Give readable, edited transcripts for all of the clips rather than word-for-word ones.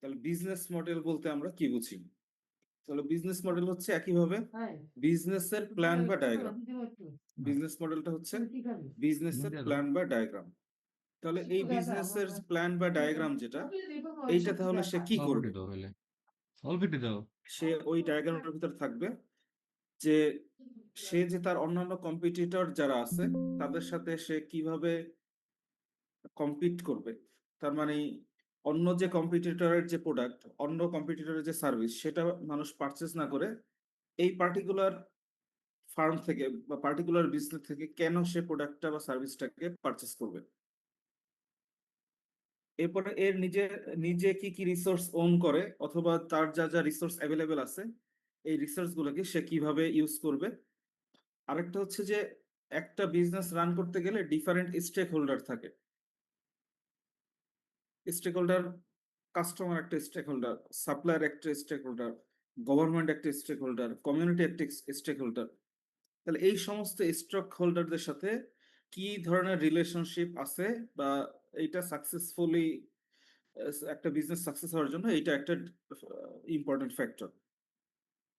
তাহলে business model বলতে আমরা কি বুঝি? তাহলে বিজনেস মডেল হচ্ছে একইভাবে বিজনেসের প্ল্যান বা ডায়াগ্রাম। বিজনেস মডেলটা হচ্ছে বিজনেসের প্ল্যান বা ডায়াগ্রাম। তাহলে এই বিজনেসের প্ল্যান বা ডায়াগ্রাম যেটা, এইটা তাহলে সে কি করবে? সে ওই ডায়াগ্রামের ভিতর থাকবে যে সে যে তার অন্যান্য কম্পিটিটর যারা আছে তাদের সাথে সে কিভাবে কম্পিট করবে। তার মানে অন্য যে কম্পিটিটরের যে প্রোডাক্ট, অন্য কম্পিটিটরের যে সার্ভিস, সেটা মানুষ পারচেস না করে এই পার্টিকুলার ফার্ম থেকে বা পার্টিকুলার বিজনেস থেকে কেন সে প্রোডাক্টটা বা সার্ভিসটাকে পারচেস করবে। এরপরে এর নিজে নিজে কি কি রিসোর্স ওন করে, অথবা তার যা যা রিসোর্স অ্যাভেলেবেল আছে এই রিসোর্স গুলোকে সে কিভাবে ইউজ করবে। আরেকটা হচ্ছে যে একটা বিজনেস রান করতে গেলে ডিফারেন্ট স্টেক হোল্ডার থাকে। স্টেক হোল্ডার, কাস্টমার একটা স্টেক হোল্ডার, সাপ্লায়ার একটা স্টেক হোল্ডার, গভর্নমেন্ট একটা স্টেক হোল্ডার, কমিউনিটি একটা স্টেক হোল্ডার। তাহলে এই সমস্ত স্টক হোল্ডারদের সাথে কি ধরনের রিলেশনশিপ আছে, বা এইটা সাকসেসফুলি একটা বিজনেস সাকসেস হওয়ার জন্য এইটা একটা ইম্পর্টেন্ট ফ্যাক্টর।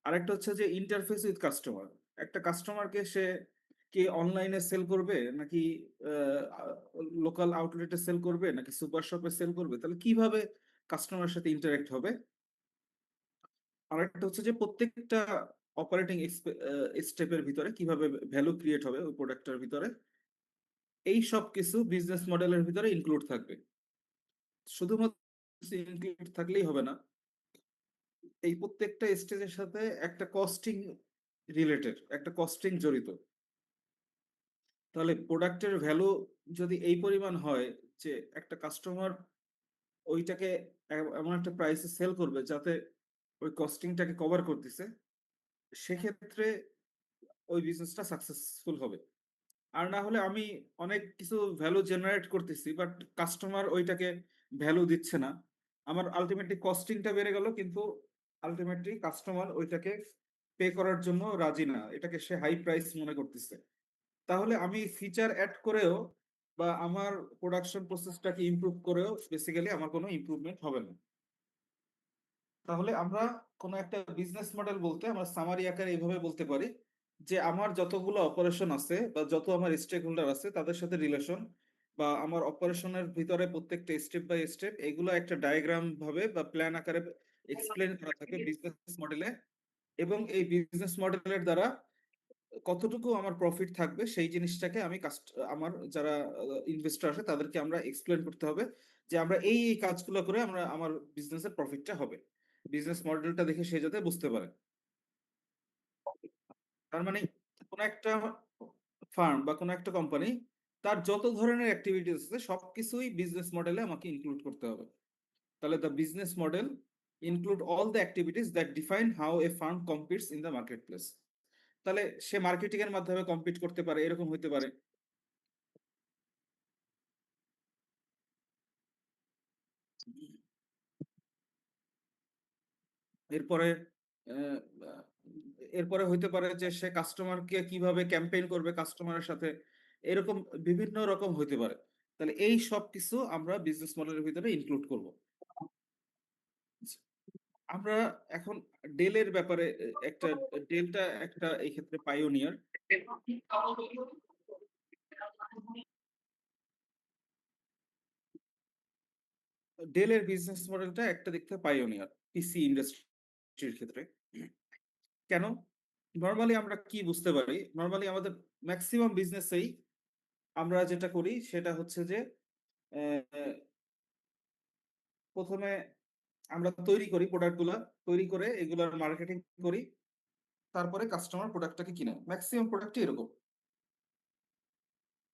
আরেকটা হচ্ছে যে ইন্টারফেস উইথ কাস্টমার। একটা কাস্টমারকে সে কি অনলাইনে সেল করবে, নাকি লোকাল আউটলেটে সেল করবে, নাকি সুপার শপে সেল করবে, তাহলে কিভাবে কাস্টমারের সাথে ইন্টারেক্ট হবে। আরেকটা হচ্ছে যে প্রত্যেকটা অপারেটিং স্টেপের ভিতরে কিভাবে ভ্যালু ক্রিয়েট হবে ওই প্রোডাক্টের ভিতরে। এই সব কিছু বিজনেস মডেলের ভিতরে ইনক্লুড থাকবে। শুধুমাত্র ইনক্লুড থাকলেই হবে না, এই প্রত্যেকটা স্টেজের সাথে একটা কস্টিং রিলেটেড, একটা কস্টিং জড়িত। তাহলে প্রোডাক্টের ভ্যালু যদি এই পরিমাণ হয় যে একটা কাস্টমার ওইটাকে এমন একটা প্রাইসে সেল করবে যাতে ওই কস্টিংটাকে কভার করতেছে, সেক্ষেত্রে ওই বিজনেসটা সাকসেসফুল হবে। আর না হলে আমি অনেক কিছু ভ্যালু জেনারেট করতেছি বাট কাস্টমার ওইটাকে ভ্যালু দিচ্ছে না, আমার আলটিমেটলি কস্টিংটা বেড়ে গেল, কিন্তু আলটিমেটলি কাস্টমার ওইটাকে পে করার জন্য রাজি না, এটাকে সে হাই প্রাইস মনে করতেছে। তাহলে আমি ফিচার অ্যাড করেও বা আমার প্রোডাকশন প্রসেসটাকে ইমপ্রুভ করেও বেসিক্যালি আমার কোনো ইমপ্রুভমেন্ট হবে না। তাহলে আমরা কোনো একটা বিজনেস মডেল বলতে আমরা সামারি আকারে এইভাবে বলতে পারি যে আমার যতগুলো অপারেশন আছে বা যত আমার স্টেক হোল্ডার আছে তাদের সাথে রিলেশন, বা আমার অপারেশনের ভিতরে প্রত্যেকটা স্টেপ বাই স্টেপ এগুলো একটা ডায়াগ্রাম ভাবে বা প্ল্যান আকারে এক্সপ্লেন করা থাকে বিজনেস মডেলে। এবং এই বিজনেস মডেলের দ্বারা কতটুকু আমার প্রফিট থাকবে সেই জিনিসটাকে আমি আমার যারা ইনভেস্টর আছে তাদেরকে আমরা এক্সপ্লেন করতে হবে যে আমরা এই এই কাজগুলো করে আমরা আমার বিজনেসের প্রফিটটা হবে। বিজনেস মডেলটা দেখে সে যাতে বুঝতে পারে। তার মানে কোন একটা ফার্ম বা কোন একটা কোম্পানি তার যত ধরনের অ্যাক্টিভিটিস আছে সবকিছুই বিজনেস মডেলে আমাকে ইনক্লুড করতে হবে। তাহলে the business model include all the activities that define how a firm competes in the market place. তাহলে সে মার্কেটিং এর মাধ্যমে কম্পিট করতে পারে, এরকম হইতে পারে। এরপরে আহ, এরপরে হইতে পারে যে সে কাস্টমারকে কিভাবে ক্যাম্পেইন করবে কাস্টমারের সাথে, এরকম বিভিন্ন রকম হইতে পারে। তাহলে এই সব কিছু আমরা বিজনেস মডেলের ভিতরে ইনক্লুড করব। আমরা এখন ডেলের ব্যাপারে একটা, ডেলটা একটা এই ক্ষেত্রে পাইওনিয়ার। ডেলের বিজনেস মডেলটা একটা দেখতে পাইওনিয়ার পিসি ইন্ডাস্ট্রির ক্ষেত্রে। কেন? নর্মালি আমরা কি বুঝতে পারি, নর্মালি আমাদের ম্যাক্সিমাম বিজনেসেই আমরা যেটা করি সেটা হচ্ছে যে আহ, প্রথমে আমরা তৈরি করি প্রোডাক্টগুলা, তৈরি করে এগুলার মার্কেটিং করি, তারপরে কাস্টমার প্রোডাক্টটাকে কিনে। ম্যাক্সিমাম প্রোডাক্টই এরকম।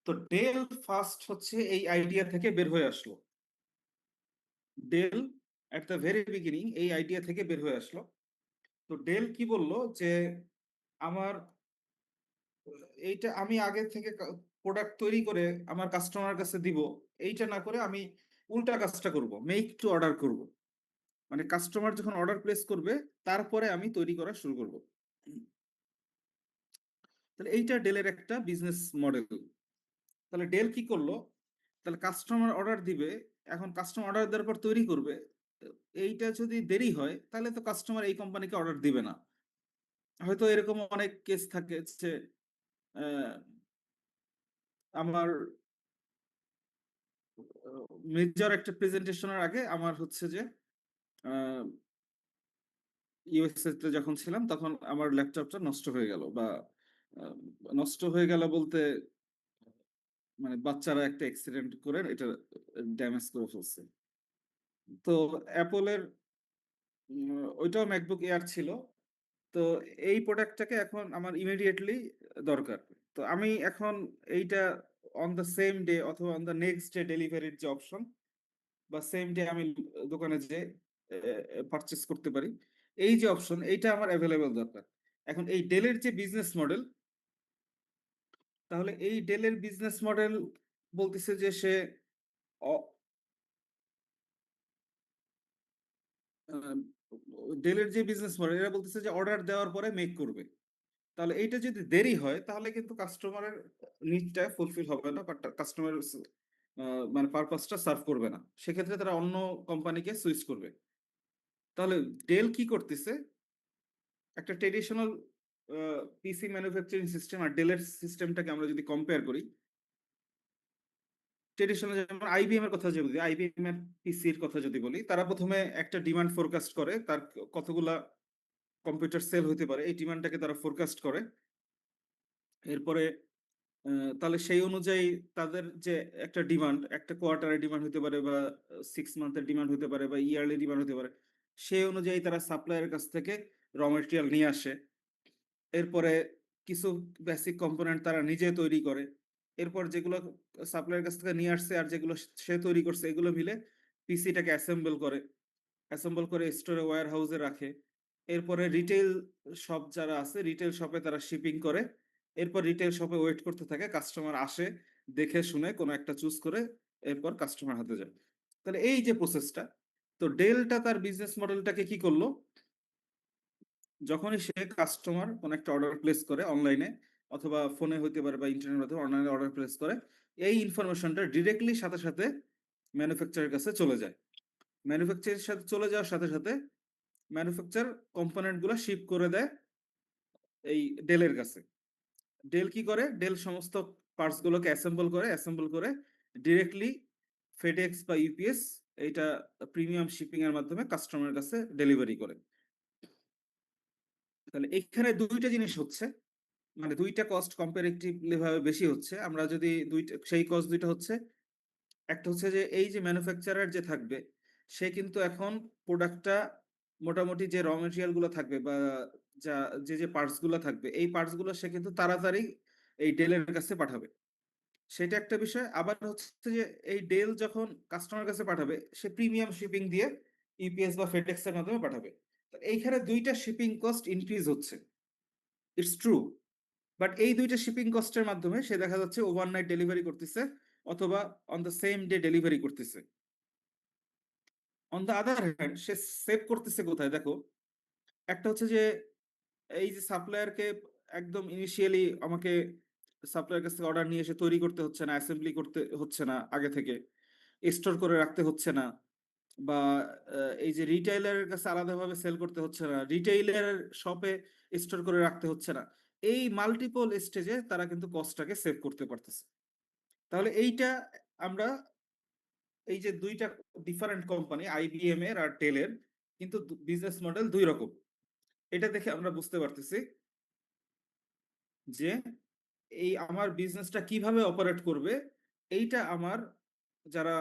তো ডেল ফার্স্ট হচ্ছে এই আইডিয়া থেকে বের হয়ে আসলো। ডেল এট দ্য ভেরি বিগিনিং এই আইডিয়া থেকে বের হয়ে আসলো। তো ডেল কি বললো যে আমার এইটা আমি আগে থেকে প্রোডাক্ট তৈরি করে আমার কাস্টমার কাছে দিব, এইটা না করে আমি উল্টা কাজটা করব, মেক টু অর্ডার করব। মানে কাস্টমার যখন অর্ডার প্লেস করবে তারপরে আমি তৈরি করা শুরু করব। তাহলে এইটা ডেলের একটা বিজনেস মডেল। তাহলে ডেল কি করলো, তাহলে কাস্টমার অর্ডার দিবে, এখন কাস্টমার অর্ডার দেওয়ার পর তৈরি করবে, এইটা যদি দেরি হয় তাহলে তো কাস্টমার এই কোম্পানিকে অর্ডার দিবে না। হয়তো এরকম অনেক কেস থাকে যে আহ, আমার মেজর একটা প্রেজেন্টেশনের আগে আমার হচ্ছে যে ইউএসএ তে যখন ছিলাম তখন আমার ল্যাপটপটা নষ্ট হয়ে গেল, বা আহ, নষ্ট হয়ে গেল বলতে মানে বাচ্চারা একটা অ্যাক্সিডেন্ট করে এটা ড্যামেজ করে ফেলছে। তো অ্যাপলের ওইটাও ম্যাকবুক এয়ার ছিল। তো এই প্রোডাক্টটাকে এখন আমার ইমিডিয়েটলি দরকার। তো আমি এখন এইটা অন দ্য সেম ডে অথবা অন দ্য নেক্সট ডে ডেলিভারির যে অপশন, বা সেম ডে আমি দোকানে যে পারচেস করতে পারি, এই যে অপশন এইটা আমার অ্যাভেলেবেল দরকার। এখন এই ডেলের যে বিজনেস মডেল, তাহলে এই ডেলের বিজনেস মডেল বলতেছে যে সে অ- আহ, ডেলের যে বিজনেস মডেল এরা বলতেছে যে অর্ডার দেওয়ার পরে মেক করবে। তাহলে এইটা যদি দেরি হয় তাহলে কিন্তু কাস্টমারের নিডটা ফুলফিল হবে না, বাট কাস্টমার মানে পারপাসটা সার্ভ করবে না, সেক্ষেত্রে তারা অন্য কোম্পানিকে সুইচ করবে। তাহলে ডেল কি করতেছে, একটা ট্রেডিশনাল পিসি ম্যানুফ্যাকচারিং সিস্টেম আর ডেলের সিস্টেমটাকে আমরা যদি কম্পেয়ার করি, ট্রেডিশনাল যেমন আইবিএম এর কথা যদি বলি, আইবিএম এর পিসির কথা যদি বলি, তারা প্রথমে একটা ডিমান্ড ফোরকাস্ট করে, তার কতগুলা কম্পিউটার সেল হতে পারে এই ডিমান্ডটাকে তারা ফোরকাস্ট করে। এরপরে তাহলে সেই অনুযায়ী তাদের যে একটা ডিমান্ড, একটা কোয়ার্টারের ডিমান্ড হতে পারে, বা 6 মান্থের ডিমান্ড হতে পারে, বা ইয়ারলি ডিমান্ড হতে পারে, সেই অনুযায়ী তারা সাপ্লায়ারের কাছ থেকে র মেটেরিয়াল নিয়ে আসে। এরপরে কিছু বেসিক কম্পোনেন্ট তারা নিজে তৈরি করে। এরপর যেগুলো সাপ্লায়ারের কাছ থেকে নিয়ে আসছে আর যেগুলো সে তৈরি করছে এগুলো মিলে পিসিটাকে অ্যাসেম্বল করে স্টোরে ওয়্যার হাউসে রাখে। এরপরে রিটেল শপ যারা আছে রিটেল শপে তারা শিপিং করে। এরপর রিটেল শপে ওয়েট করতে থাকে, কাস্টমার আসে, দেখে শুনে কোনো একটা চুজ করে এরপর কাস্টমার হাতে যায়। তাহলে এই যে প্রসেসটা, তো ডেলটা তার বিজনেস মডেলটাকে কি করলো, যখনই সে কাস্টমার কোনো একটা অর্ডার প্লেস করে অনলাইনে অথবা ফোনে হইতে পারে বা ইন্টারনেট মাধ্যমে অনলাইনে অর্ডার প্লেস করে, এই ইনফরমেশনটা ডিরেক্টলি সাথে সাথে ম্যানুফ্যাকচারের কাছে চলে যায়। ম্যানুফ্যাকচারের সাথে চলে যাওয়ার সাথে সাথে ম্যানুফ্যাকচার কম্পোনেন্ট গুলো শিপ করে দেয় এই ডেলের কাছে। ডেল কি করে, ডেল সমস্ত পার্টস গুলোকে অ্যাসেম্বল করে ডিরেক্টলি ফেডেক্স বা ইউপিএস, এইটা প্রিমিয়াম শিপিং এর মাধ্যমে কাস্টমারের কাছে ডেলিভারি করে। তাহলে এখানে দুইটা জিনিস হচ্ছে, মানে দুইটা কস্ট কম্পারেটিভলি ভাবে বেশি হচ্ছে। আমরা যদি দুইটা সেই কস্ট দুইটা হচ্ছে, একটা হচ্ছে যে এই যে ম্যানুফ্যাকচারার যে থাকবে সে কিন্তু এখন প্রোডাক্টটা মোটামুটি যে র মেটেরিয়াল গুলো থাকবে বা যা যে পার্টস গুলো থাকবে এই পার্টস গুলো সে কিন্তু তাড়াতাড়ি এই ডেলের কাছে পাঠাবে, সেটা একটা বিষয়। আবার হচ্ছে যে এই ডেল যখন কাস্টমার কাছে পাঠাবে সে প্রিমিয়াম শিপিং দিয়ে ইউপিএস বা ফেডেক্স এর মাধ্যমে পাঠাবে। তো এইখানে দুইটা শিপিং কস্ট ইনক্রিজ হচ্ছে, ইটস ট্রু। বাট এই দুইটা শিপিং কস্টের মাধ্যমে সে দেখা যাচ্ছে ওভারনাইট ডেলিভারি করতেছে অথবা on the same day delivery করতেছে। অন দ্য আদার হ্যান্ড সে সেভ করতেছে কোথায় দেখো, একটা হচ্ছে যে এই যে সাপ্লায়ারকে একদম ইনিশিয়ালি আমাকে সাপ্লায়ার কাছ থেকে অর্ডার নিয়ে এসে তৈরি করতে হচ্ছে না, অ্যাসেম্বলি করতে হচ্ছে না, আগে থেকে স্টোর করে রাখতে হচ্ছে না, বা এই যে রিটেইলারের কাছে আলাদাভাবে সেল করতে হচ্ছে না, রিটেইলার শপে স্টোর করে রাখতে হচ্ছে না। এই মাল্টিপল স্টেজে তারা কিন্তু কস্টটাকে সেভ করতে পারতেছে। তাহলে এইটা আমরা এই যে দুইটা ডিফারেন্ট কোম্পানি আইবিএম এর আর ডেলের কিন্তু বিজনেস মডেল দুই রকম, এটা দেখে আমরা বুঝতে পারতেছি যে এই আমার বিজনেসটা কিভাবে অপারেট করবে, এইটা আমার যারা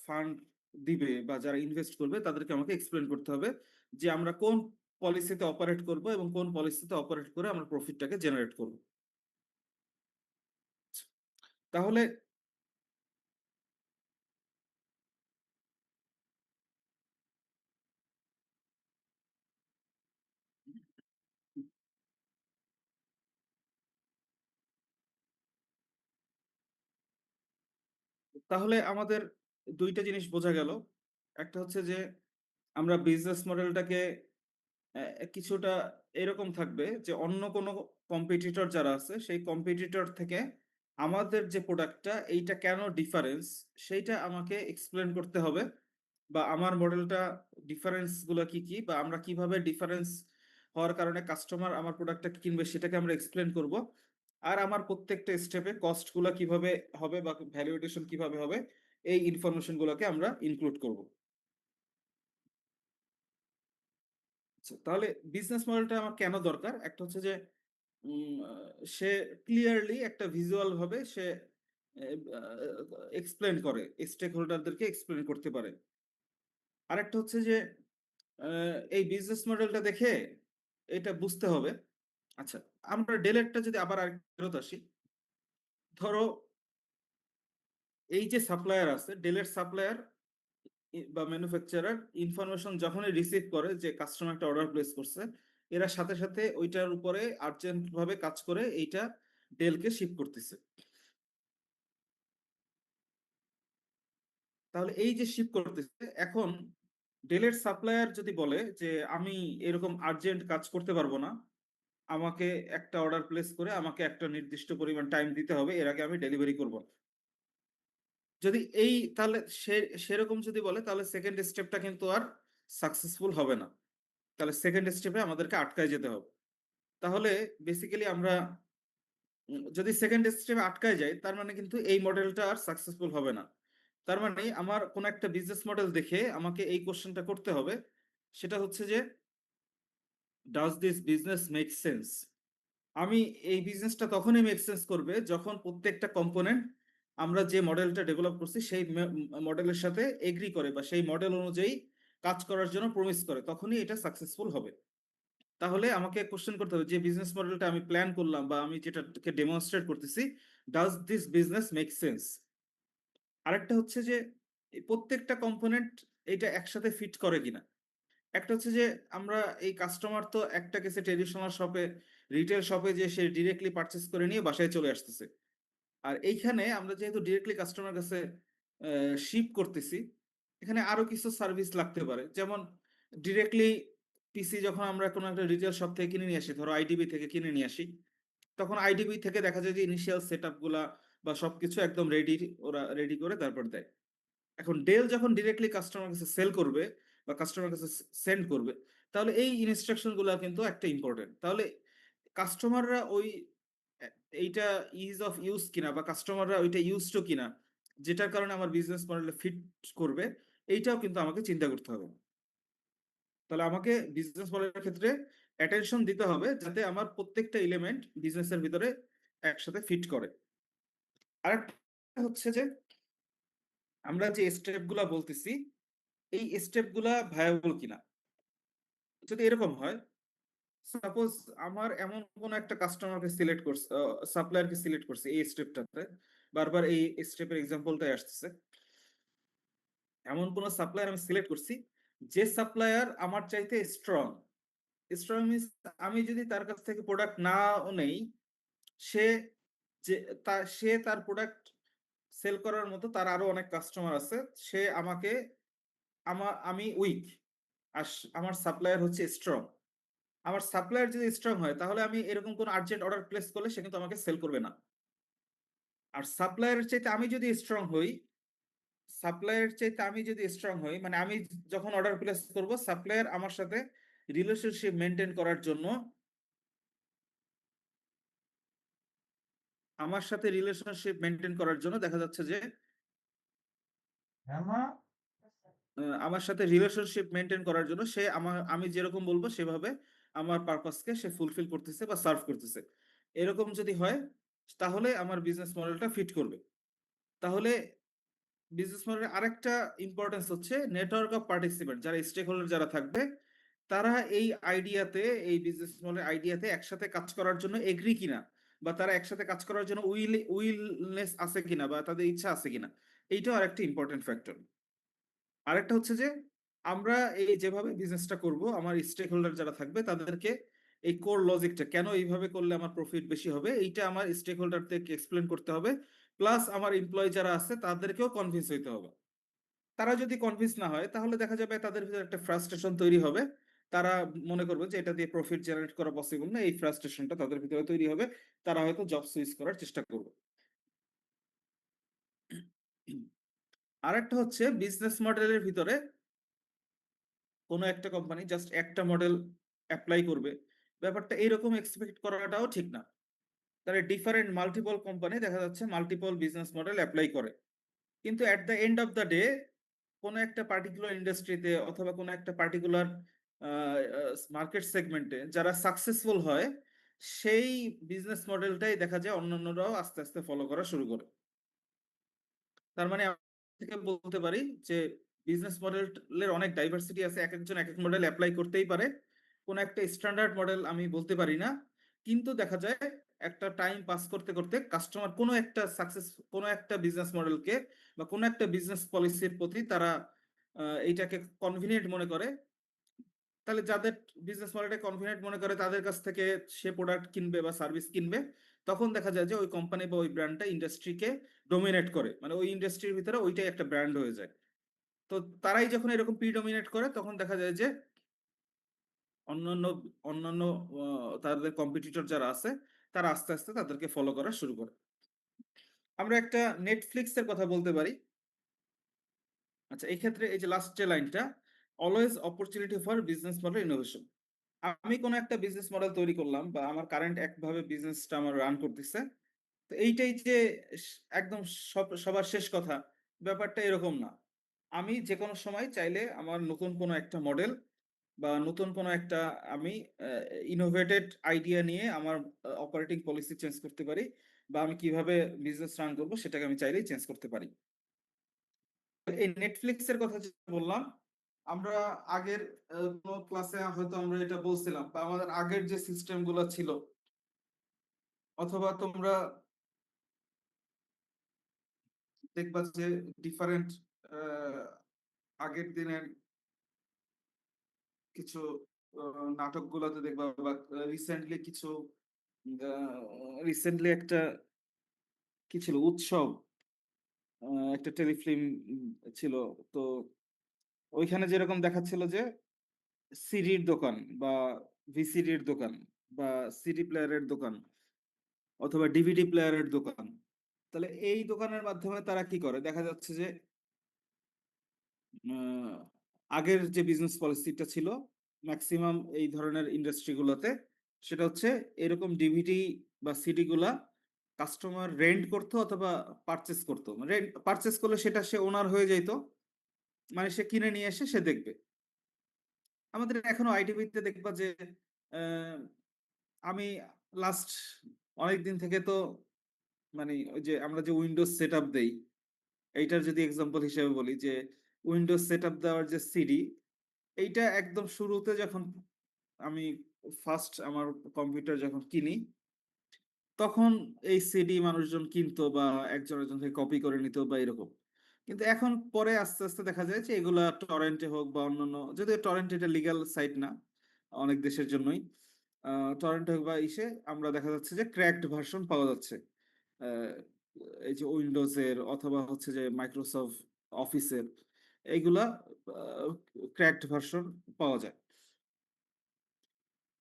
ফান্ড দিবে বা যারা ইনভেস্ট করবে তাদেরকে আমাকে এক্সপ্লেন করতে হবে যে আমরা কোন পলিসিতে অপারেট করব এবং কোন পলিসিতে অপারেট করে আমরা প্রফিটটাকে জেনারেট করব। তাহলে তাহলে আমাদের দুইটা জিনিস বোঝা গেল। একটা হচ্ছে যে আমরা বিজনেস মডেলটাকে কিছুটা এরকম থাকবে যে অন্য কোনো কম্পিটিটর যারা আছে সেই কম্পিটিটর থেকে আমাদের যে প্রোডাক্টটা এইটা কেন ডিফারেন্স সেইটা আমাকে এক্সপ্লেন করতে হবে। বা আমার মডেলটা ডিফারেন্স গুলো কি কি, বা আমরা কিভাবে ডিফারেন্স হওয়ার কারণে কাস্টমার আমার প্রোডাক্টটা কিনবে সেটাকে আমরা এক্সপ্লেন করব। আর আমার প্রত্যেকটা স্টেপে কস্ট গুলো কিভাবে হবে বা ভ্যালুয়েশন কিভাবে হবে, এই ইনফরমেশন গুলোকে আমরা ইনক্লুড করব। আচ্ছা, তাহলে বিজনেস মডেলটা আমার কেন দরকার? একটা হচ্ছে যে সে ক্লিয়ারলি একটা ভিজুয়াল ভাবে সে এক্সপ্লেন করে, স্টেক হোল্ডারদেরকে এক্সপ্লেন করতে পারে। আরেকটা হচ্ছে যে এই বিজনেস মডেলটা দেখে এটা বুঝতে হবে। আচ্ছা, আমরা ডেলেরটা যদি আবার আর ফেরত আসি, ধরো এই যে সাপ্লায়ার আছে, ডেলের সাপ্লায়ার বা ম্যানুফ্যাকচারার ইনফরমেশন যখনই রিসিভ করে যে কাস্টমার একটা অর্ডার প্লেস করছে, এরা সাথে সাথে ওইটার উপরে আর্জেন্ট ভাবে কাজ করে এইটা ডেলকে শিপ করতেছে। তাহলে এই যে শিপ করতেছে, এখন ডেলের সাপ্লায়ার যদি বলে যে আমি এরকম আর্জেন্ট কাজ করতে পারবো না, আমাকে একটা অর্ডার প্লেস করে আমাকে একটা নির্দিষ্ট পরিমাণ টাইম দিতে হবে, এর আগে আমি ডেলিভারি করব না। যদি এই তাহলে সে সেরকম যদি বলে, তাহলে সেকেন্ড স্টেপটা কিন্তু আর সাকসেসফুল হবে না। তাহলে সেকেন্ড স্টেপে আমাদেরকে আটকায় যেতে হবে। তাহলে বেসিক্যালি আমরা যদি সেকেন্ড স্টেপে আটকায় যাই, তার মানে কিন্তু এই মডেলটা আর সাকসেসফুল হবে না। তার মানে আমার কোন একটা বিজনেস মডেল দেখে আমাকে এই কোশ্চেনটা করতে হবে, সেটা হচ্ছে যে does this business make sense. আমি এই বিজনেসটা তখনই মেক সেন্স করবে যখন প্রত্যেকটা কম্পোনেন্ট আমরা যে মডেলটা ডেভেলপ করছি সেই মডেলের সাথে এগ্রি করে বা সেই মডেল অনুযায়ী কাজ করার জন্য প্রমিস করে, তখনই এটা সাকসেসফুল হবে। তাহলে আমাকে কোশ্চেন করতে হবে যে বিজনেস মডেলটা আমি প্ল্যান করলাম বা আমি যেটাকে ডেমনস্ট্রেট করতেছি, does this business make sense. আরেকটা হচ্ছে যে এই প্রত্যেকটা কম্পোনেন্ট এটা একসাথে ফিট করে কিনা। একটা হচ্ছে যে আমরা এই কাস্টমার তো একটা কেসে ট্রেডিশনাল শপে, রিটেল শপে যে সে ডিরেক্টলি পারচেস করে নিয়ে বাসায় চলে আসতেছে। আর এইখানে আমরা যেহেতু ডিরেক্টলি কাস্টমার কাছে শিপ করতেছি, এখানে আরো কিছু সার্ভিস লাগতে পারে। যেমন ডিরেক্টলি পিসি যখন আমরা কোনো একটা রিটেল শপ থেকে কিনে নিয়ে আসি, ধরো আইডিবি থেকে কিনে নিয়ে আসি, তখন আইডিবি থেকে দেখা যায় যে ইনিশিয়াল সেট আপ গুলা বা সবকিছু একদম রেডি, ওরা রেডি করে তারপর দেয়। এখন ডেল যখন ডিরেক্টলি কাস্টমার কাছে সেল করবে বা কাস্টমার কাছে সেন্ড করবে, তাহলে এই ইনস্ট্রাকশন গুলা কিন্তু একটা ইম্পর্টেন্ট। তাহলে কাস্টমাররা ওই এইটা ইজ অফ ইউজ কিনা বা কাস্টমাররা ওইটা ইউজ টু কিনা, যেটার কারণে আমার বিজনেস মডেলে ফিট করবে, এইটাও কিন্তু আমাকে চিন্তা করতে হবে। তাহলে আমাকে বিজনেস মডেলের ক্ষেত্রে অ্যাটেনশন দিতে হবে যাতে আমার প্রত্যেকটা এলিমেন্ট বিজনেসের ভিতরে একসাথে ফিট করে। আরেকটা হচ্ছে যে আমরা যে স্টেপ গুলা বলতেছি, এই স্টেপ গুলা ভায়াবল কিনা। যদি এরকম হয়, সাপোজ আমার এমন কোন একটা কাস্টমারকে সিলেক্ট করছে, সাপ্লায়ারকে সিলেক্ট করছে এই স্টেপটাতে, বারবার এই স্টেপের এক্সাম্পলটাই আসতেছে, এমন কোন সাপ্লায়ার আমি সিলেক্ট করছি যে সাপ্লায়ার আমার চাইতে স্ট্রং। স্ট্রং মিনস আমি যদি তার কাছ থেকে প্রোডাক্ট নাও নেই, সে যে সে তার প্রোডাক্ট সেল করার মতো তার আরো অনেক কাস্টমার আছে, সে আমাকে আমি উইক আর আমার সাপ্লায়ার হচ্ছে স্ট্রং। আমার সাপ্লায়ার যদি স্ট্রং হয়, তাহলে আমি এরকম কোন আর্জেন্ট অর্ডার প্লেস করলে সে কিন্তু আমাকে সেল করবে না। আর সাপ্লায়ারের চাইতে আমি যদি স্ট্রং হই, সাপ্লায়ারের চাইতে আমি যদি স্ট্রং হই মানে আমি যখন অর্ডার প্লেস করব, সাপ্লায়ার আমার সাথে রিলেশনশিপ মেনটেন করার জন্য, দেখা যাচ্ছে যে আমার সাথে রিলেশনশিপ মেনটেন করার জন্য সে আমি যেরকম বলবো সেভাবে আমার পারপাসকে সে ফুলফিল করতেছে বা সার্ভ করতেছে। এরকম যদি হয়, তাহলে আমার বিজনেস মডেলটা ফিট করবে। তাহলে বিজনেস মডেলের আরেকটা ইম্পর্টেন্স হচ্ছে নেটওয়ার্ক অফ পার্টিসিপেন্ট, যারা স্টেক হোল্ডার যারা থাকবে, তারা এই আইডিয়াতে, এই বিজনেস মডেলের আইডিয়াতে একসাথে কাজ করার জন্য এগ্রি কিনা, বা তারা একসাথে কাজ করার জন্য উইলনেস আছে কিনা বা তাদের ইচ্ছা আছে কিনা, এইটাও আরেকটা ইম্পর্টেন্ট ফ্যাক্টর। আরেকটা হচ্ছে যে আমরা এই যেভাবে বিজনেসটা করব, আমার স্টেক হোল্ডার যারা থাকবে তাদেরকে এই কোর লজিকটা কেন এইভাবে করলে আমার প্রফিট বেশি হবে, এইটা আমার স্টেক হোল্ডারদেরকে এক্সপ্লেন করতে হবে। প্লাস আমার এমপ্লয়ি যারা আছে তাদেরকেও কনভিন্স হইতে হবে। তারা যদি কনভিন্স না হয়, তাহলে দেখা যাবে তাদের ভিতরে একটা ফ্রাস্ট্রেশন তৈরি হবে। তারা মনে করবে যে এটা দিয়ে প্রফিট জেনারেট করা পসিবল না, এই ফ্রাস্ট্রেশনটা তাদের ভিতরে তৈরি হবে। তারা হয়তো জব সুইচ করার চেষ্টা করবে। আরেকটা হচ্ছে বিজনেস মডেলের ভিতরে কোনো একটা কোম্পানি জাস্ট একটা মডেল অ্যাপ্লাই করবে, ব্যাপারটা এইরকম এক্সপেক্ট করাটাও ঠিক না। তাহলে ডিফারেন্ট মাল্টিপল কোম্পানি দেখা যাচ্ছে মাল্টিপল বিজনেস মডেল অ্যাপ্লাই করে, কিন্তু at the end of the day কোনো একটা পার্টিকুলার ইন্ডাস্ট্রিতে অথবা কোনো একটা পার্টিকুলার মার্কেট সেগমেন্টে যারা সাকসেসফুল হয়, সেই বিজনেস মডেলটাই দেখা যায় অন্যান্যরাও আস্তে আস্তে ফলো করা শুরু করে। তার মানে থেকে বলতে পারি যে বিজনেস মডেলের অনেক ডাইভার্সিটি আছে, এক একজন এক এক মডেল অ্যাপ্লাই করতেই পারে, কোনো একটা স্ট্যান্ডার্ড মডেল আমি বলতে পারি না। কিন্তু দেখা যায় একটা টাইম পাস করতে করতে কাস্টমার কোনো একটা বিজনেস মডেলকে বা কোনো একটা বিজনেস পলিসির প্রতি তারা এইটাকে কনভিনিয়েন্ট মনে করে। তাহলে যাদের বিজনেস মডেলটা কনভিনিয়েন্ট মনে করে তাদের কাছ থেকে সে প্রোডাক্ট কিনবে বা সার্ভিস কিনবে, তখন দেখা যায় যে ওই কোম্পানি বা ওই ব্র্যান্ডটা ইন্ডাস্ট্রিকে ডোমিনেট করে, মানে ওই ইন্ডাস্ট্রির ভিতরে ওইটাই একটা ব্র্যান্ড হয়ে যায়। তো তারাই যখন এরকম প্রিডমিনেট করে তখন দেখা যায় যে অন্যান্য অন্যান্য তাদের কম্পিটিটর যারা আছে তারা আস্তে আস্তে তাদেরকে ফলো করা শুরু করে। আমরা একটা নেটফ্লিক্স এর কথা বলতে পারি। আচ্ছা, এই ক্ষেত্রে এই যে লাস্ট যে লাইনটা, always opportunity for business model innovation. আমি কোনো একটা বিজনেস মডেল তৈরি করলাম বা আমার কারেন্ট একভাবে বিজনেসটা আমার রান করতেছে, তো এইটাই যে একদম সবার শেষ কথা, ব্যাপারটা এরকম না। আমি যে কোনো সময় চাইলে আমার নতুন কোনো একটা মডেল বা নতুন কোনো একটা আমি ইনোভেটেড আইডিয়া নিয়ে আমার অপারেটিং পলিসি চেঞ্জ করতে পারি, বা আমি কিভাবে বিজনেস রান করবো সেটাকে আমি চাইলেই চেঞ্জ করতে পারি। এই নেটফ্লিক্স এর কথা যে বললাম, আমরা আগের কোনো ক্লাসে হয়তো আমরা এটা বলছিলাম, বা আমাদের আগের যে সিস্টেম গুলো ছিল, অথবা তোমরা দেখবা যে ডিফারেন্ট আগের দিনের কিছু নাটকগুলোতে দেখবা, বা রিসেন্টলি কিছু রিসেন্টলি একটা কি ছিল উৎসব, একটা টেলিফিল্ম ছিল। তো ওইখানে যেরকম দেখাচ্ছিল যে সিডির দোকান বা ভিসিডির দোকান বা সিডি প্লেয়ারের দোকান অথবা ডিভিডি প্লেয়ারের দোকান, তাহলে এই দোকানের মাধ্যমে তারা কি করে দেখা যাচ্ছে যে আহ, আগের যে বিজনেস পলিসিটা ছিল ম্যাক্সিমাম এই ধরনের ইন্ডাস্ট্রিগুলোতে, সেটা হচ্ছে এরকম ডিভিডি বা সিডি গুলা কাস্টমার রেন্ট করতো অথবা পারচেস করতো। রেন্ট পারচেস করলে সেটা সে ওনার হয়ে যাইতো, মানে সে কিনে নিয়ে এসে সে দেখবে। আমাদের এখনো আইটিভিতে দেখবা যে আহ, আমি লাস্ট অনেক দিন থেকে তো, মানে ওই যে আমরা যে উইন্ডোজ সেট আপ দেই, এইটার যদি এক্সাম্পল হিসেবে বলি যে উইন্ডোজ সেট আপ দেওয়ার যে সিডি, এইটা একদম শুরুতে যখন আমি ফার্স্ট আমার কম্পিউটার যখন কিনি, তখন এই সিডি মানুষজন কিনতো বা একজন একজন থেকে কপি করে নিত বা এরকম। কিন্তু এখন পরে আস্তে আস্তে দেখা যায় যে এগুলা টরেন্টে হোক বা অন্যান্য, যদিও টরেন্ট এটা লিগ্যাল সাইট না অনেক দেশের জন্যই, টরেন্ট হোক বা ইসে আমরা দেখা যাচ্ছে যে ক্র্যাকড ভার্সন পাওয়া যাচ্ছে। আহ, এই যে উইন্ডোজের অথবা হচ্ছে যে মাইক্রোসফট অফিসের, এইগুলা ক্র্যাকড ভার্সন পাওয়া যায়।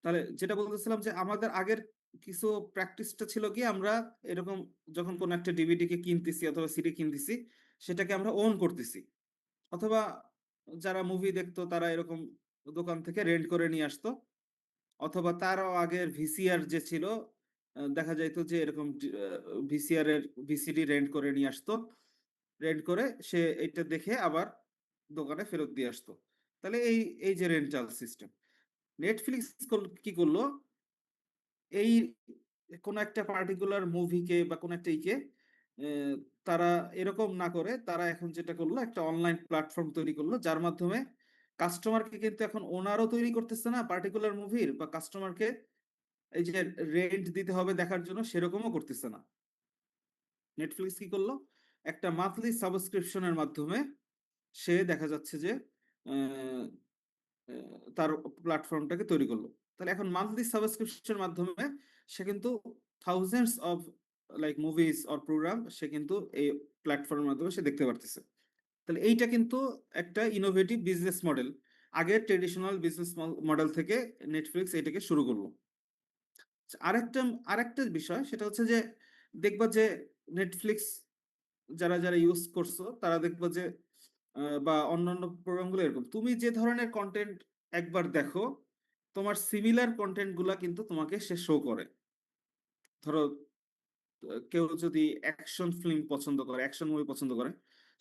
তাহলে যেটা বলতেছিলাম যে আমাদের আগের কিছু প্র্যাকটিসটা ছিল কি, আমরা এরকম যখন কোন একটা ডিভিডি কে কিনতেছি অথবা সিডি কিনতেছি, সেটাকে আমরা ওন করতেছি, অথবা যারা মুভি দেখতো তারা এরকম দোকান থেকে রেন্ট করে নিয়ে আসতো, অথবা তারও আগের ভিসিআর যে ছিল, দেখা যাইতো যে এরকম ভিসিআর এর ভিসিডি রেন্ট করে নিয়ে আসতো, রেন্ট করে সে এটা দেখে আবার দোকানে ফেরত দিয়ে আসতো। তাহলে এই এই যে রেন্টাল সিস্টেম, নেটফ্লিক্স কি করলো, এই কোন একটা পার্টিকুলার মুভিকে বা কোন একটা ইকে আহ, তারা এরকম না করে তারা এখন যেটা করলো একটা অনলাইন প্ল্যাটফর্ম তৈরি করলো, যার মাধ্যমে কাস্টমারকে কিন্তু এখন ওনারও তৈরি করতেছে না পার্টিকুলার মুভির, বা কাস্টমারকে এই যে রেন্ট দিতে হবে দেখার জন্য সেরকমও করতেছে না। নেটফ্লিক্স কি করলো, একটা মান্থলি সাবস্ক্রিপশনের মাধ্যমে সে দেখা যাচ্ছে যে আহ, তার প্ল্যাটফর্মটাকে তৈরি করলো। তাহলে এখন মান্থলি সাবস্ক্রিপশনের মাধ্যমে সে কিন্তু thousands of like movies or program সে কিন্তু এই প্ল্যাটফর্মের মাধ্যমে সে দেখতে পারতেছে। তাহলে এইটা কিন্তু একটা ইনোভেটিভ বিজনেস মডেল, আগের ট্রেডিশনাল বিজনেস মডেল থেকে নেটফ্লিক্স এটাকে শুরু করলো। আরেকটা আরেকটা বিষয় সেটা হচ্ছে যে দেখবা যে নেটফ্লিক্স যারা যারা ইউজ করছো তারা দেখবা যে বা অন্যান্য প্রোগ্রামগুলো এরকম। তুমি যে ধরনের কন্টেন্ট একবার দেখো, তোমার সিমিলার কন্টেন্ট গুলা কিন্তু তোমাকে সে শো করে। ধরো কেউ যদি অ্যাকশন ফিল্ম পছন্দ করে, অ্যাকশন মুভি পছন্দ করে,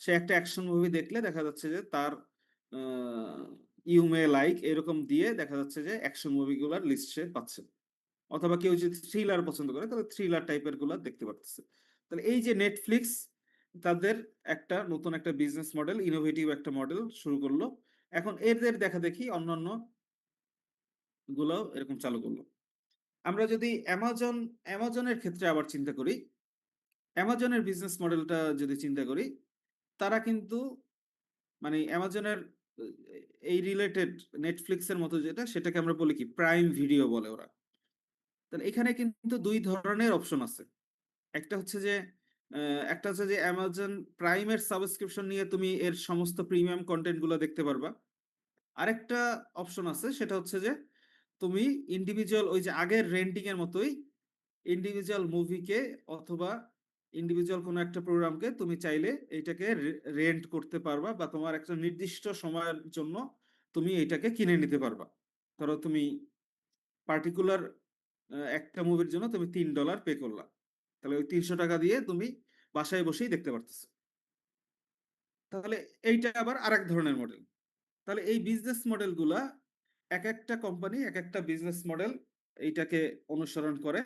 সে একটা অ্যাকশন মুভি দেখলে দেখা যাচ্ছে যে তার ইউ মে লাইক এরকম দিয়ে দেখা যাচ্ছে যে অ্যাকশন মুভিগুলোর লিস্ট সে পাচ্ছে। অথবা কেউ যদি থ্রিলার পছন্দ করে তাহলে থ্রিলার টাইপের গুলো দেখতে পারতেছে। তাহলে এই যে নেটফ্লিক্স তাদের একটা নতুন একটা বিজনেস মডেল, ইনোভেটিভ একটা মডেল শুরু করলো। এখন এদের দেখা দেখি অন্যান্য গুলো এরকম চালু করলো। আমরা যদি অ্যামাজনের ক্ষেত্রে আবার চিন্তা করি, অ্যামাজনের বিজনেস মডেলটা যদি চিন্তা করি, তারা কিন্তু মানে অ্যামাজনের এই রিলেটেড নেটফ্লিক্সের মতো যেটা, সেটাকে আমরা বলি কি প্রাইম ভিডিও বলে ওরা। তাহলে এখানে কিন্তু দুই ধরনের অপশন আছে। একটা হচ্ছে যে অ্যামাজন প্রাইমের সাবস্ক্রিপশন নিয়ে তুমি এর সমস্ত প্রিমিয়াম কন্টেন্ট গুলো দেখতে পারবা। আরেকটা অপশন আছে, সেটা হচ্ছে যে তুমি ইন্ডিভিজুয়াল ওই যে আগের রেন্টিং এর মতোই ইন্ডিভিজুয়াল মুভিকে অথবা ইন্ডিভিজুয়াল কোনো একটা প্রোগ্রামকে তুমি চাইলে এইটাকে রেন্ট করতে পারবা, বা তোমার একটা নির্দিষ্ট সময়ের জন্য তুমি এইটাকে কিনে নিতে পারবা। ধরো তুমি পার্টিকুলার একটা মুভির জন্য তুমি $3 পে করলা, তাহলে ওই 300 টাকা দিয়ে তুমি বাসায় বসেই দেখতে পারতেছো। তাহলে এইটা আবার আরেক ধরনের মডেল। তাহলে এই বিজনেস মডেলগুলা এক একটা কোম্পানি এক একটা বিজনেস মডেল এইটাকে অনুসরণ করে।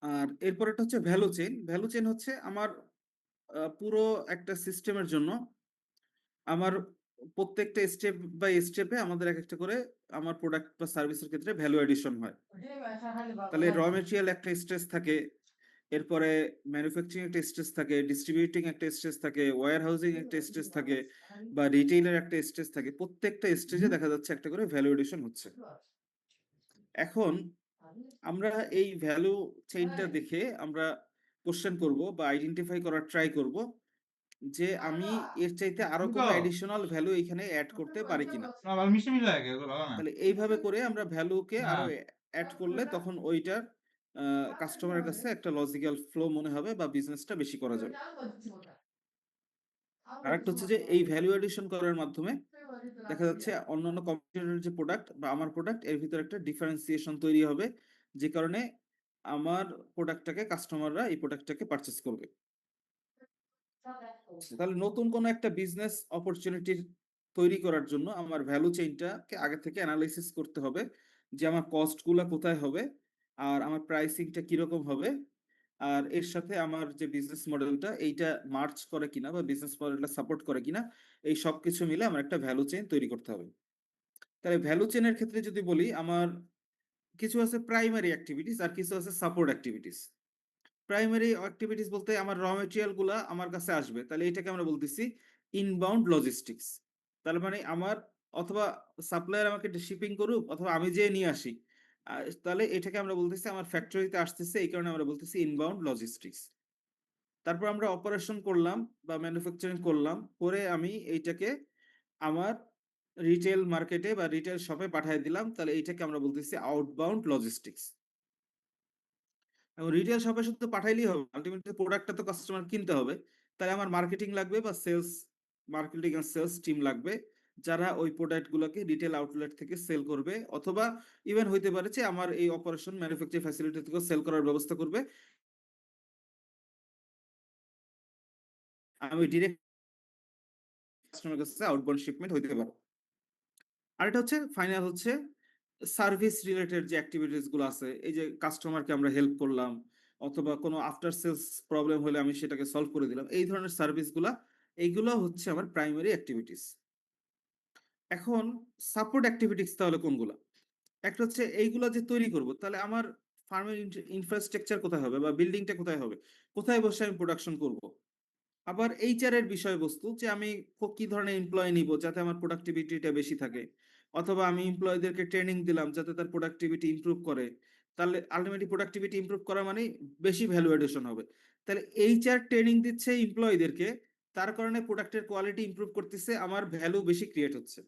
আর এরপর একটা হচ্ছে ভ্যালু চেইন। ভ্যালু চেইন হচ্ছে আমার পুরো একটা সিস্টেমের জন্য আমার প্রত্যেকটা স্টেপ বাই স্টেপে আমাদের এক একটা করে আমার প্রোডাক্ট বা সার্ভিসের ক্ষেত্রে ভ্যালু এডিশন হয়। তাহলে র মেটেরিয়াল একটা স্টেজ থাকে, এরপরে ম্যানুফ্যাকচারিং একটা স্টেজ থাকে, ডিস্ট্রিবিউটিং একটা স্টেজ থাকে, ওয়্যার হাউসিং একটা স্টেজ থাকে, বা রিটেইলের একটা স্টেজ থাকে। প্রত্যেকটা স্টেজে দেখা যাচ্ছে একটা করে ভ্যালু এডিশন হচ্ছে। এখন আমরা এই ভ্যালু চেইনটা দেখে আমরা কোশ্চেন করব বা আইডেন্টিফাই করার ট্রাই করব যে আমি এর চাইতে আরো কোনো অ্যাডিশনাল ভ্যালু এখানে অ্যাড করতে পারি কিনা। তাহলে এইভাবে করে আমরা ভ্যালুকে আরো অ্যাড করলে তখন ওইটার কাস্টমারের কাছে একটা লজিক্যাল ফ্লো মনে হবে বা বিজনেসটা বেশি করা যাবে। আরেকটা হচ্ছে যে এই ভ্যালু এডিশন করার মাধ্যমে দেখা যাচ্ছে অন্যান্য কম্পিটিটরের যে প্রোডাক্ট বা আমার প্রোডাক্ট এর ভিতরে একটা ডিফারেন্সিয়েশন তৈরি হবে, যে কারণে আমার প্রোডাক্টটাকে কাস্টমাররা এই প্রোডাক্টটাকে পারচেস করবে। তাহলে নতুন কোনো একটা বিজনেস অপরচুনিটির তৈরি করার জন্য আমার ভ্যালু চেইনটাকে আগে থেকে অ্যানালাইসিস করতে হবে, যে আমার কস্টগুলো কোথায় হবে, আর আমার প্রাইসিংটা কিরকম হবে, আর এর সাথে আমার যে বিজনেস মডেলটা এইটা মার্চ করে কিনা বা বিজনেস মডেলটা সাপোর্ট করে কিনা, এই সব কিছু মিলে আমার একটা ভ্যালু চেইন তৈরি করতে হবে। তাহলে ভ্যালু চেইনের ক্ষেত্রে যদি বলি, আমার কিছু আছে প্রাইমারি অ্যাক্টিভিটিস আর কিছু আছে সাপোর্ট অ্যাক্টিভিটিস। প্রাইমারি অ্যাক্টিভিটিস বলতে আমার র মেটেরিয়াল গুলা আমার কাছে আসবে, তাহলে এটাকে আমরা বলতেছি ইনবাউন্ড লজিস্টিক্স। তার মানে আমার অথবা সাপ্লায়ার আমাকে শিপিং করুক অথবা আমি যে নিয়ে আসি, তাহলে এটাকে আমরা বলতেছি আমার ফ্যাক্টরিতে আসতেছে, এই কারণে আমরা বলতেছি ইনবাউন্ড লজিস্টিক্স। তারপর আমরা অপারেশন করলাম বা ম্যানুফ্যাকচারিং করলাম, করে আমি এইটাকে আমার রিটেল মার্কেটে বা রিটেল শপে পাঠিয়ে দিলাম, তাহলে এইটাকে আমরা বলতেছি আউটবাউন্ড লজিস্টিক্স। এবং রিটেল শপে শুধু পাঠাইলেই হবে, আলটিমেটলি প্রোডাক্টটা তো কাস্টমার কিনতে হবে। তাই আমার মার্কেটিং লাগবে বা sales, marketing and sales team লাগবে, যারা ওই প্রোডাক্ট গুলোকে রিটেল আউটলেট থেকে সেল করবে, অথবা ইভেন হইতে পারে যে আমার এই অপারেশন ম্যানুফ্যাকচারিং ফ্যাসিলিটি থেকে সেল করার ব্যবস্থা করবে। আমি ডিরেক্ট কাস্টমার কাছে আউটবাউন্ড শিপমেন্ট হইতে পারে। আর এটা হচ্ছে ফাইনাল হচ্ছে সার্ভিস রিলেটেড যে অ্যাক্টিভিটিস গুলো আছে, এই যে কাস্টমারকে আমরা হেল্প করলাম, অথবা কোনো আফটার সেলস প্রবলেম হলে আমি সেটাকে সলভ করে দিলাম, এই ধরনের সার্ভিস গুলা, এইগুলো হচ্ছে আমার প্রাইমারি অ্যাক্টিভিটিস। এখন সাপোর্ট অ্যাক্টিভিটিস তাহলে কোনগুলা? একটা হচ্ছে এইগুলা যে তৈরি করব, তাহলে আমার ফার্মের ইনফ্রাস্ট্রাকচার কোথায় হবে বা বিল্ডিংটা কোথায় হবে, কোথায় বসে আমি প্রোডাকশন করব। আবার এইচআর এর বিষয়বস্তু, যে আমি কি ধরনের এমপ্লয় নিব যাতে আমার প্রোডাক্টিভিটিটা বেশি থাকে, অথবা আমি এমপ্লয়ীদেরকে ট্রেনিং দিলাম যাতে তার প্রোডাক্টিভিটি ইমপ্রুভ করে, তাহলে আলটিমেটলি প্রোডাক্টিভিটি ইমপ্রুভ করা মানে বেশি ভ্যালু এডিশন হবে। তাহলে এইচআর ট্রেনিং দিচ্ছে এমপ্লয়ীদেরকে, তার কারণে প্রোডাক্টের কোয়ালিটি ইমপ্রুভ করতেছে, আমার ভ্যালু বেশি ক্রিয়েট হচ্ছে।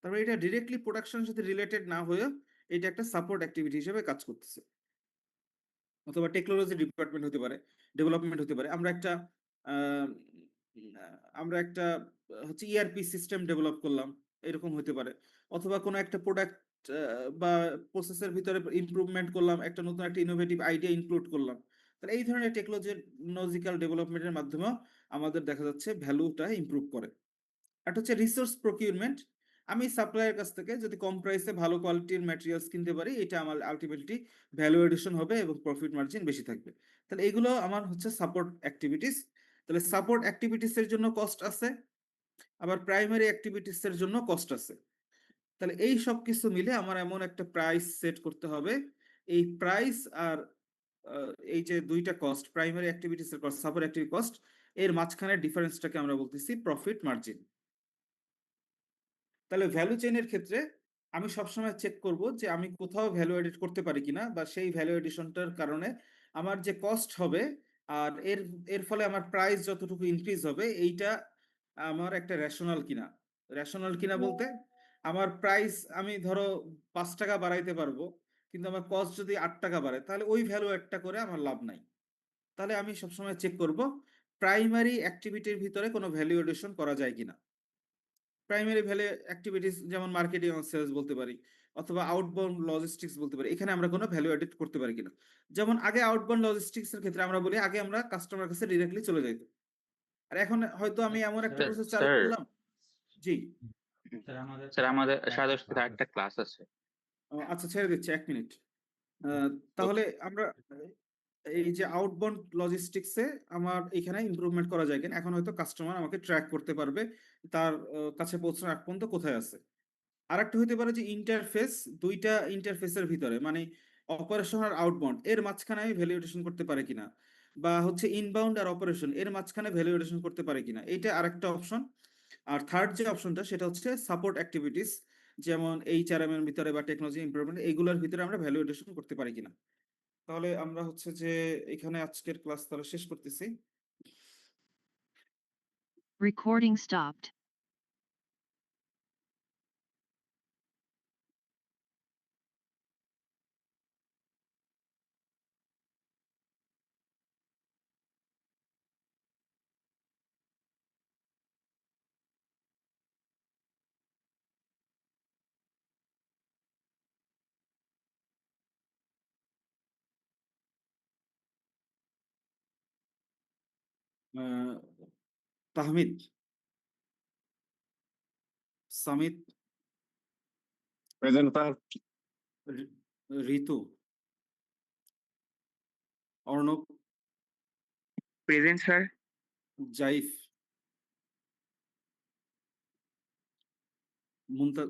তারপরে এটা ডিরেক্টলি প্রোডাকশনের সাথে রিলেটেড না হয়ে এটা একটা সাপোর্ট অ্যাক্টিভিটি হিসেবে কাজ করতেছে। অথবা টেকনোলজি ডিপার্টমেন্ট হতে পারে, ডেভেলপমেন্ট হতে পারে। আহ, আমরা একটা হচ্ছে ইআরপি সিস্টেম ডেভেলপ করলাম, এরকম হতে পারে। অথবা কোনো একটা প্রোডাক্ট বা প্রসেসের ভিতরে ইমপ্রুভমেন্ট করলাম, একটা নতুন একটা ইনোভেটিভ আইডিয়া ইনক্লুড করলাম। তাহলে এই ধরনের টেকনোলজিক্যাল ডেভেলপমেন্টের মাধ্যমে আমাদের দেখা যাচ্ছে ভ্যালুটা ইমপ্রুভ করে। একটা হচ্ছে রিসোর্স প্রকিউরমেন্ট। আমি সাপ্লায়ার কাছ থেকে যদি কম প্রাইসে ভালো কোয়ালিটির ম্যাটেরিয়ালস কিনতে পারি, এটা আমার আলটিমেটলি ভ্যালু এডিশন হবে এবং প্রফিট মার্জিন বেশি থাকবে। তাহলে এগুলো আমার হচ্ছে সাপোর্ট অ্যাক্টিভিটিস। তাহলে সাপোর্ট অ্যাক্টিভিটিস এর জন্য কস্ট আছে, আবার প্রাইমারি অ্যাক্টিভিটিস এর জন্য কস্ট আছে। তাহলে এই সব কিছু মিলে আমার এমন একটা প্রাইস সেট করতে হবে। এই প্রাইস আর এই যে দুইটা কস্ট, প্রাইমারি অ্যাক্টিভিটিস এর কস্ট, সাপোর্ট অ্যাক্টিভিটি কস্ট, এর মাঝখানে ডিফারেন্সটাকে আমরা বলতেছি প্রফিট মার্জিন। তাহলে ভ্যালু চেইনের ক্ষেত্রে আমি সবসময় চেক করব যে আমি কোথাও ভ্যালু এডিট করতে পারি কিনা, বা সেই ভ্যালু এডিশনটার কারণে আমার যে কস্ট হবে আর এর এর ফলে আমার প্রাইস যতটুকু ইনক্রিজ হবে, এইটা আমার একটা রেশনাল কিনা। রেশনাল কিনা বলতে আমার প্রাইস আমি ধরো 5 টাকা বাড়াইতে পারবো, কিন্তু আমার কস্ট যদি 8 টাকা বাড়ে, তাহলে ওই ভ্যালু একটা করে আমার লাভ নাই। তাহলে আমি সবসময় চেক করব প্রাইমারি অ্যাক্টিভিটির ভিতরে কোনো ভ্যালু এডিশন করা যায় কিনা। প্রাইমারি ভ্যালু অ্যাক্টিভিটিস যেমন মার্কেটিং এবং সেলস বলতে পারি, অথবা আউটবাউন্ড লজিস্টিক্স বলতে পারি। এখানে আমরা কোনো ভ্যালু এডিট করতে পারি কিনা। যেমন আগে আউটবাউন্ড লজিস্টিক্স এর ক্ষেত্রে আমরা বলি আগে আমরা কাস্টমার কাছে ডিরেক্টলি চলে যাইতাম, আর এখন হয়তো আমি এমন একটা স্যার প্রসেস চালু স্যার করলাম। জি। স্যার আমাদের 10:30 একটা ক্লাস আছে। আচ্ছা, ছেড়ে দিচ্ছি 1 মিনিট। তাহলে আমরা এই যে আউটবাউন্ড লজিস্টিক্সে আমার এখানে ইমপ্রুভমেন্ট করা যায় কিনা, এখন হয়তো কাস্টমার আমাকে ট্র্যাক করতে পারবে তার কাছে পৌঁছানোর আগ পর্যন্ত কোথায় আছে। আর একটা হতে পারে যে ইন্টারফেস, দুইটা ইন্টারফেসের ভিতরে মানে অপারেশন আর আউটবাউন্ড এর মাঝখানে আমি ভ্যালুয়েশন করতে পারি কিনা, বা হচ্ছে ইনবাউন্ড আর অপারেশন এর মাঝখানে ভ্যালুয়েশন করতে পারি কিনা, এইটা আরেকটা অপশন। আর থার্ড যে অপশনটা সেটা হচ্ছে সাপোর্ট অ্যাক্টিভিটিস, যেমন এইচআরএম এর ভিতরে বা টেকনোলজি ইমপ্রুভমেন্ট, এইগুলোর ভিতরে আমরা ভ্যালুয়েশন করতে পারি কিনা। তাহলে আমরা হচ্ছে যে এখানে আজকের ক্লাস তাহলে শেষ করতেছি। Recording stopped. Ah, Tahmid, Samit, present sir. Ritu, Arnab, present sir. Zaif, Mumta,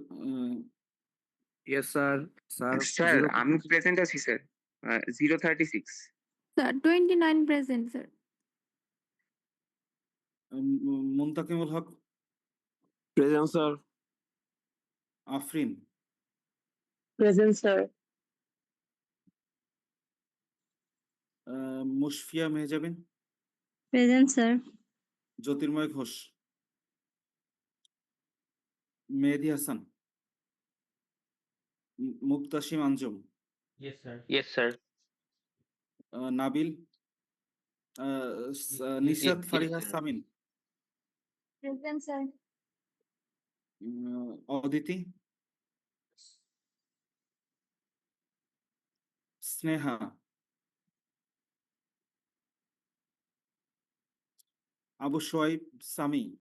yes sir. Sir sir 0, আমি প্রেজেন্ট আছি sir. 0:36। Sir, 29 present, sir. Muntakimul Haque, present sir. Afrin, Present, sir. Mushfia Mehjabin, Present, sir. Jyotirmoy Ghosh, Mehedi Hasan, Muktasim Anjum, yes sir. Nabil, Nishat Fariha Samin, Present, sir. Aditi, Sneha, Abu Shoaib, Sami,